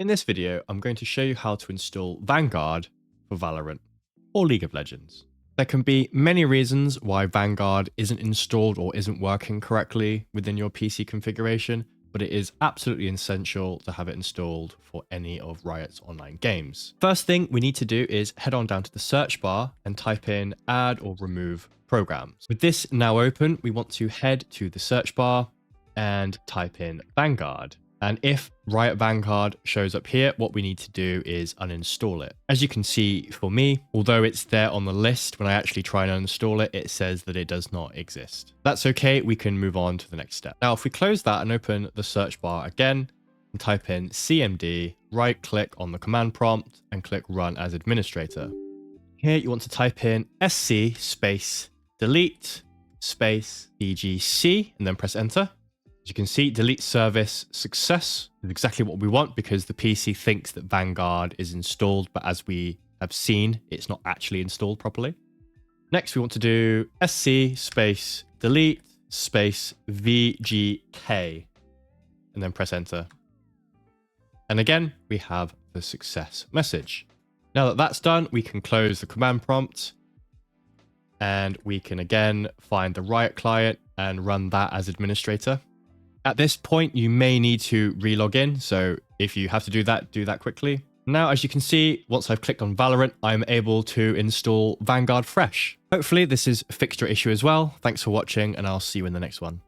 In this video, I'm going to show you how to install Vanguard for Valorant or League of Legends. There can be many reasons why Vanguard isn't installed or isn't working correctly within your PC configuration, but it is absolutely essential to have it installed for any of Riot's online games. First thing we need to do is head on down to the search bar and type in add or remove programs. With this now open, we want to head to the search bar and type in Vanguard. And if Riot Vanguard shows up here, what we need to do is uninstall it. As you can see for me, although it's there on the list, when I actually try and uninstall it, it says that it does not exist. That's okay, we can move on to the next step. Now, if we close that and open the search bar again, and type in CMD, right click on the command prompt and click run as administrator. Here you want to type in SC space delete space DGC and then press enter. As you can see, delete service success is exactly what we want because the PC thinks that Vanguard is installed, but as we have seen, it's not actually installed properly. Next, we want to do SC space delete space VGK and then press enter. And again, we have the success message. Now that that's done, we can close the command prompt and we can again find the Riot client and run that as administrator. At this point, you may need to relog in, so if you have to do that quickly. Now, as you can see, once I've clicked on Valorant, I'm able to install Vanguard fresh. Hopefully, this has fixed your issue as well. Thanks for watching, and I'll see you in the next one.